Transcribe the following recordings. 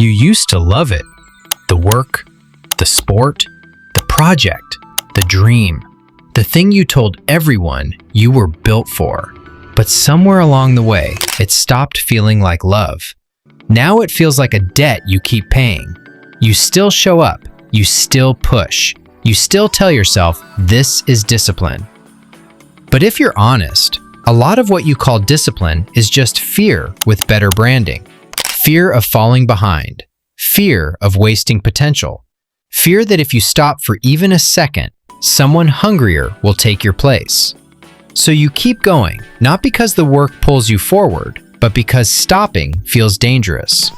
You used to love it. The work, the sport, the project, the dream, the thing you told everyone you were built for. But somewhere along the way, it stopped feeling like love. Now it feels like a debt you keep paying. You still show up, you still push, you still tell yourself this is discipline. But if you're honest, a lot of what you call discipline is just fear with better branding. Fear of falling behind, fear of wasting potential, fear that if you stop for even a second, someone hungrier will take your place. So you keep going, not because the work pulls you forward, but because stopping feels dangerous.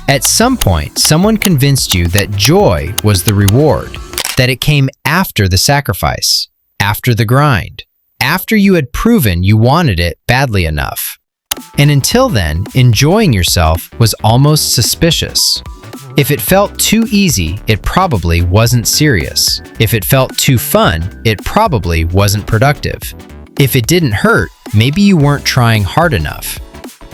At some point, someone convinced you that joy was the reward, that it came after the sacrifice, after the grind, after you had proven you wanted it badly enough. And until then, enjoying yourself was almost suspicious. If it felt too easy, it probably wasn't serious. If it felt too fun, it probably wasn't productive. If it didn't hurt, maybe you weren't trying hard enough.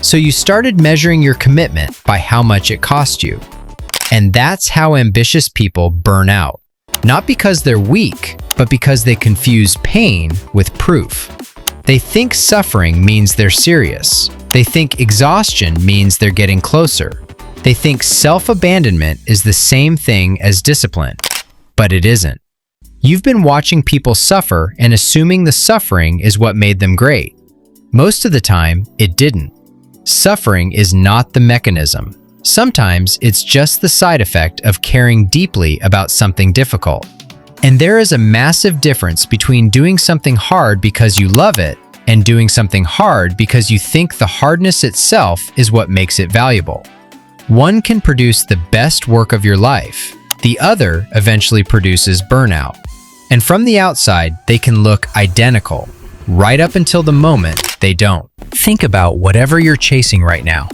So you started measuring your commitment by how much it cost you. And that's how ambitious people burn out. Not because they're weak, but because they confuse pain with proof. They think suffering means they're serious. They think exhaustion means they're getting closer. They think self-abandonment is the same thing as discipline, but it isn't. You've been watching people suffer and assuming the suffering is what made them great. Most of the time, it didn't. Suffering is not the mechanism. Sometimes it's just the side effect of caring deeply about something difficult. And there is a massive difference between doing something hard because you love it and doing something hard because you think the hardness itself is what makes it valuable. One can produce the best work of your life. The other eventually produces burnout. And from the outside, they can look identical, right up until the moment they don't. Think about whatever you're chasing right now.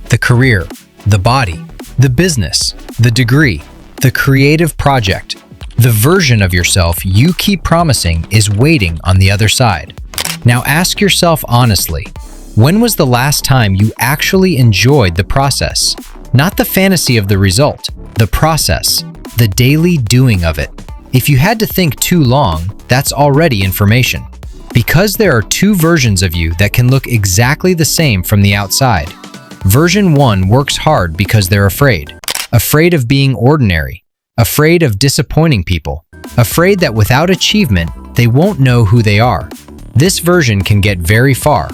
The career, the body, the business, the degree, the creative project. The version of yourself you keep promising is waiting on the other side. Now ask yourself honestly, when was the last time you actually enjoyed the process? Not the fantasy of the result, the process, the daily doing of it. If you had to think too long, that's already information. Because there are two versions of you that can look exactly the same from the outside. Version 1 works hard because they're afraid. Afraid of being ordinary. Afraid of disappointing people. Afraid that without achievement, they won't know who they are. This version can get very far.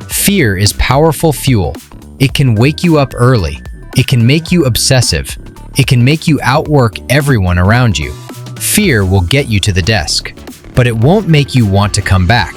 Fear is powerful fuel. It can wake you up early. It can make you obsessive. It can make you outwork everyone around you. Fear will get you to the desk, but it won't make you want to come back.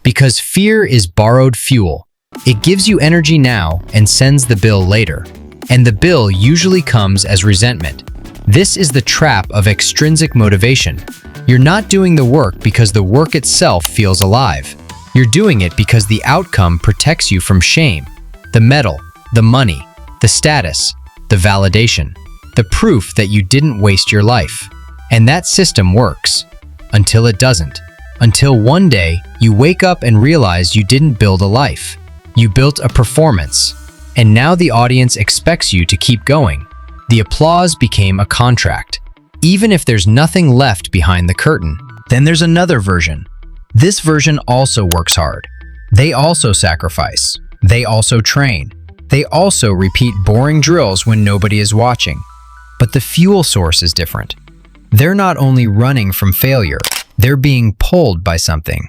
Because fear is borrowed fuel. It gives you energy now and sends the bill later. And the bill usually comes as resentment. This is the trap of extrinsic motivation. You're not doing the work because the work itself feels alive. You're doing it because the outcome protects you from shame, the medal, the money, the status, the validation, the proof that you didn't waste your life. And that system works until it doesn't. Until one day you wake up and realize you didn't build a life. You built a performance. And now the audience expects you to keep going. The applause became a contract. Even if there's nothing left behind the curtain, then there's another version. This version also works hard. They also sacrifice. They also train. They also repeat boring drills when nobody is watching. But the fuel source is different. They're not only running from failure, they're being pulled by something.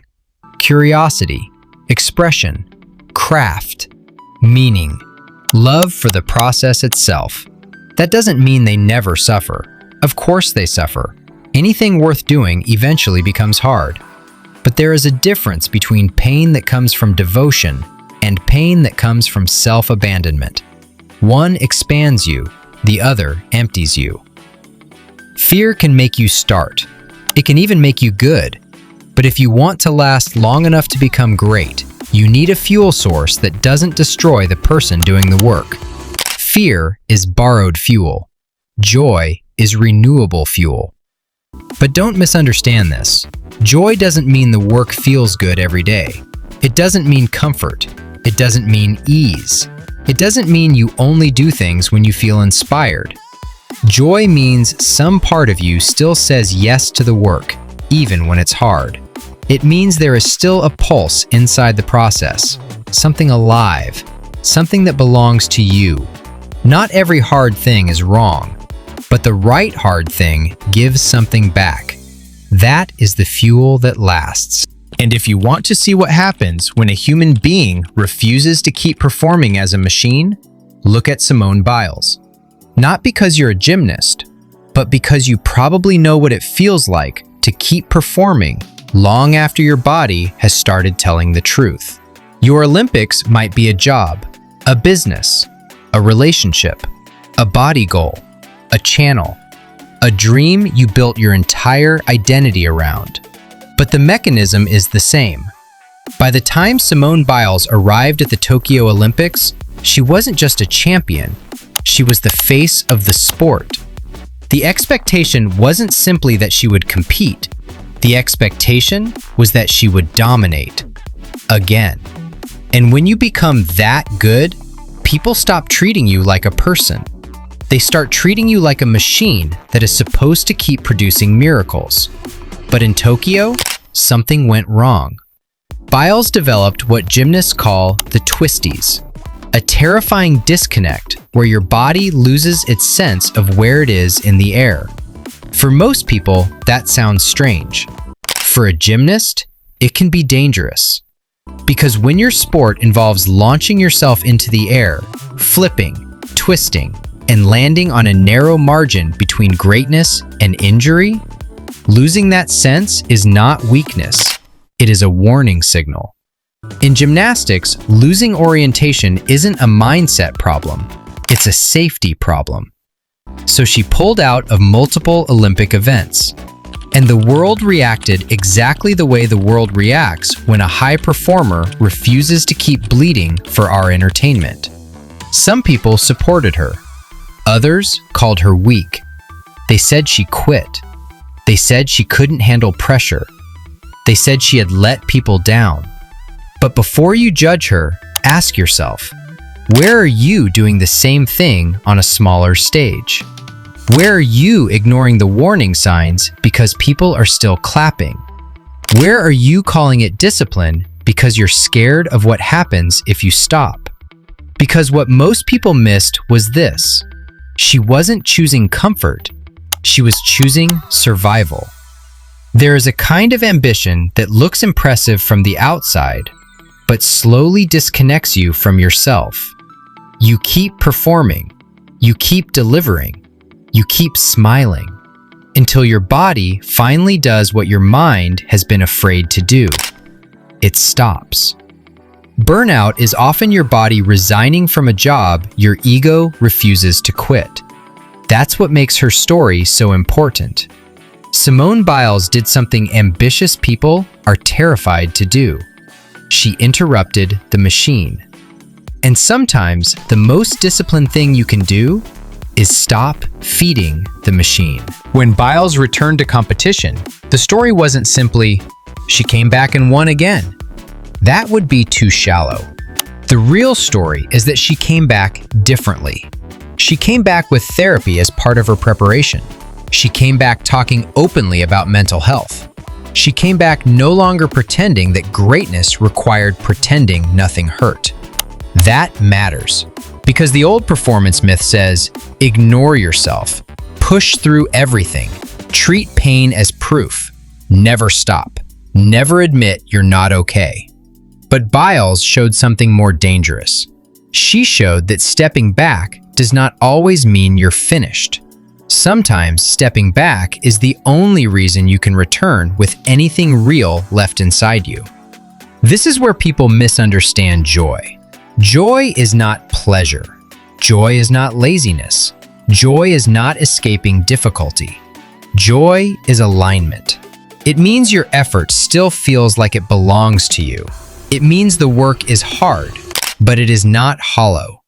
Curiosity, expression, craft, meaning, love for the process itself. That doesn't mean they never suffer. Of course they suffer. Anything worth doing eventually becomes hard. But there is a difference between pain that comes from devotion and pain that comes from self-abandonment. One expands you, the other empties you. Fear can make you start. It can even make you good. But if you want to last long enough to become great, you need a fuel source that doesn't destroy the person doing the work. Fear is borrowed fuel. Joy is renewable fuel. But don't misunderstand this. Joy doesn't mean the work feels good every day. It doesn't mean comfort. It doesn't mean ease. It doesn't mean you only do things when you feel inspired. Joy means some part of you still says yes to the work, even when it's hard. It means there is still a pulse inside the process, something alive, something that belongs to you. Not every hard thing is wrong, but the right hard thing gives something back. That is the fuel that lasts. And if you want to see what happens when a human being refuses to keep performing as a machine, look at Simone Biles. Not because you're a gymnast, but because you probably know what it feels like to keep performing long after your body has started telling the truth. Your Olympics might be a job, a business, a relationship, a body goal, a channel, a dream you built your entire identity around. But the mechanism is the same. By the time Simone Biles arrived at the Tokyo Olympics, she wasn't just a champion, she was the face of the sport. The expectation wasn't simply that she would compete. The expectation was that she would dominate. Again. And when you become that good, people stop treating you like a person. They start treating you like a machine that is supposed to keep producing miracles. But in Tokyo, something went wrong. Biles developed what gymnasts call the twisties, a terrifying disconnect where your body loses its sense of where it is in the air. For most people, that sounds strange. For a gymnast, it can be dangerous. Because when your sport involves launching yourself into the air, flipping, twisting, and landing on a narrow margin between greatness and injury, losing that sense is not weakness, it is a warning signal. In gymnastics, losing orientation isn't a mindset problem, it's a safety problem. So she pulled out of multiple Olympic events. And the world reacted exactly the way the world reacts when a high performer refuses to keep bleeding for our entertainment. Some people supported her. Others called her weak. They said she quit. They said she couldn't handle pressure. They said she had let people down. But before you judge her, ask yourself, where are you doing the same thing on a smaller stage? Where are you ignoring the warning signs because people are still clapping? Where are you calling it discipline because you're scared of what happens if you stop? Because what most people missed was this. She wasn't choosing comfort. She was choosing survival. There is a kind of ambition that looks impressive from the outside, but slowly disconnects you from yourself. You keep performing. You keep delivering. You keep smiling until your body finally does what your mind has been afraid to do. It stops. Burnout is often your body resigning from a job your ego refuses to quit. That's what makes her story so important. Simone Biles did something ambitious people are terrified to do. She interrupted the machine. And sometimes the most disciplined thing you can do is stop feeding the machine. When Biles returned to competition, the story wasn't simply, she came back and won again. That would be too shallow. The real story is that she came back differently. She came back with therapy as part of her preparation. She came back talking openly about mental health. She came back no longer pretending that greatness required pretending nothing hurt. That matters. Because the old performance myth says, ignore yourself, push through everything, treat pain as proof, never stop, never admit you're not okay. But Biles showed something more dangerous. She showed that stepping back does not always mean you're finished. Sometimes stepping back is the only reason you can return with anything real left inside you. This is where people misunderstand joy. Joy is not pleasure. Joy is not laziness. Joy is not escaping difficulty. Joy is alignment. It means your effort still feels like it belongs to you. It means the work is hard, but it is not hollow.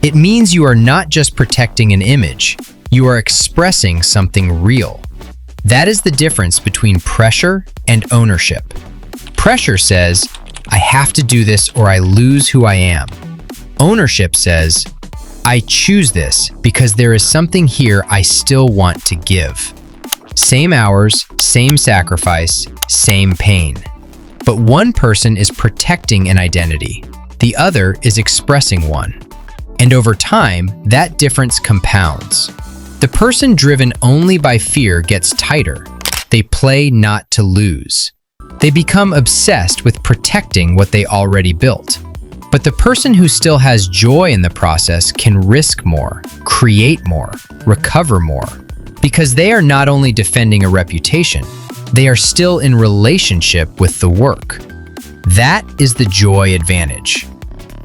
It means you are not just protecting an image, you are expressing something real. That is the difference between pressure and ownership. Pressure says, I have to do this or I lose who I am. Ownership says, I choose this because there is something here I still want to give. Same hours, same sacrifice, same pain. But one person is protecting an identity, the other is expressing one. And over time, that difference compounds. The person driven only by fear gets tighter. They play not to lose. They become obsessed with protecting what they already built. But the person who still has joy in the process can risk more, create more, recover more. Because they are not only defending a reputation, they are still in relationship with the work. That is the joy advantage.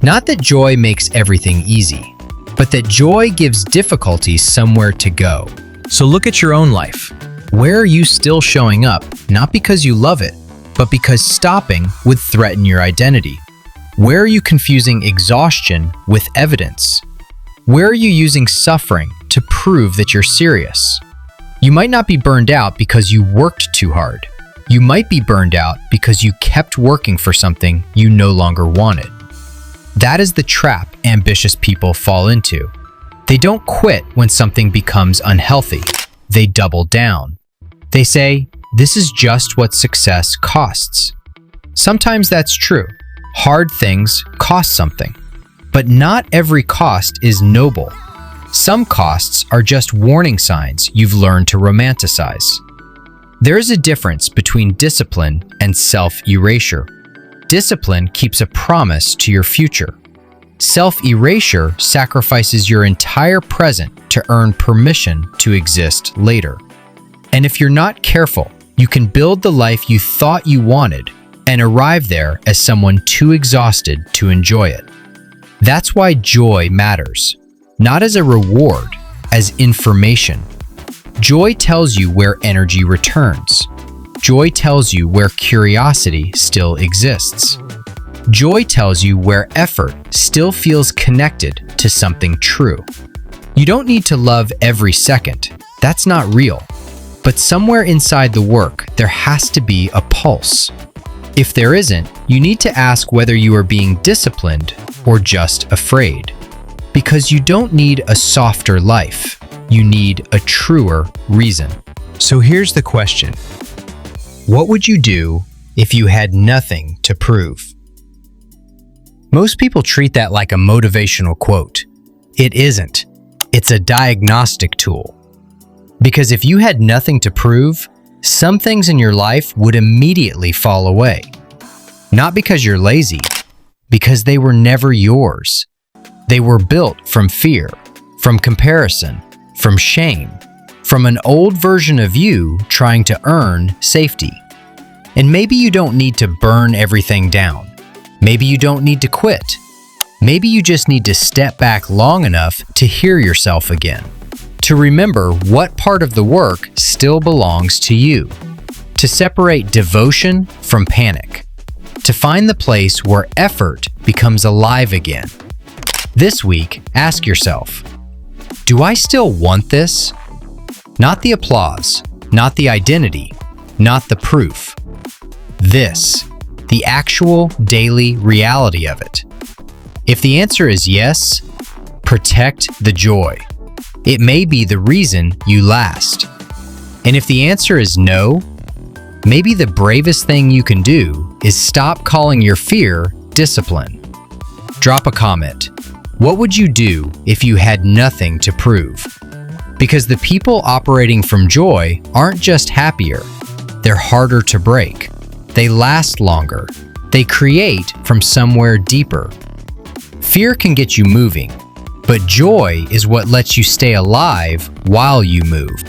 Not that joy makes everything easy, but that joy gives difficulty somewhere to go. So look at your own life. Where are you still showing up, not because you love it, but because stopping would threaten your identity? Where are you confusing exhaustion with evidence? Where are you using suffering to prove that you're serious? You might not be burned out because you worked too hard. You might be burned out because you kept working for something you no longer wanted. That is the trap ambitious people fall into. They don't quit when something becomes unhealthy. They double down. They say, this is just what success costs. Sometimes that's true. Hard things cost something. But not every cost is noble. Some costs are just warning signs you've learned to romanticize. There is a difference between discipline and self-erasure. Discipline keeps a promise to your future. Self-erasure sacrifices your entire present to earn permission to exist later. And if you're not careful, you can build the life you thought you wanted and arrive there as someone too exhausted to enjoy it. That's why joy matters, not as a reward, as information. Joy tells you where energy returns. Joy tells you where curiosity still exists. Joy tells you where effort still feels connected to something true. You don't need to love every second. That's not real. But somewhere inside the work, there has to be a pulse. If there isn't, you need to ask whether you are being disciplined or just afraid. Because you don't need a softer life. You need a truer reason. So here's the question. What would you do if you had nothing to prove? Most people treat that like a motivational quote. It isn't. It's a diagnostic tool. Because if you had nothing to prove, some things in your life would immediately fall away. Not because you're lazy, because they were never yours. They were built from fear, from comparison, from shame, from an old version of you trying to earn safety. And maybe you don't need to burn everything down. Maybe you don't need to quit. Maybe you just need to step back long enough to hear yourself again. To remember what part of the work still belongs to you. To separate devotion from panic. To find the place where effort becomes alive again. This week, ask yourself, do I still want this? Not the applause, not the identity, not the proof. This, the actual daily reality of it. If the answer is yes, protect the joy. It may be the reason you last. And if the answer is no, maybe the bravest thing you can do is stop calling your fear discipline. Drop a comment. What would you do if you had nothing to prove? Because the people operating from joy aren't just happier, they're harder to break. They last longer. They create from somewhere deeper. Fear can get you moving, but joy is what lets you stay alive while you move.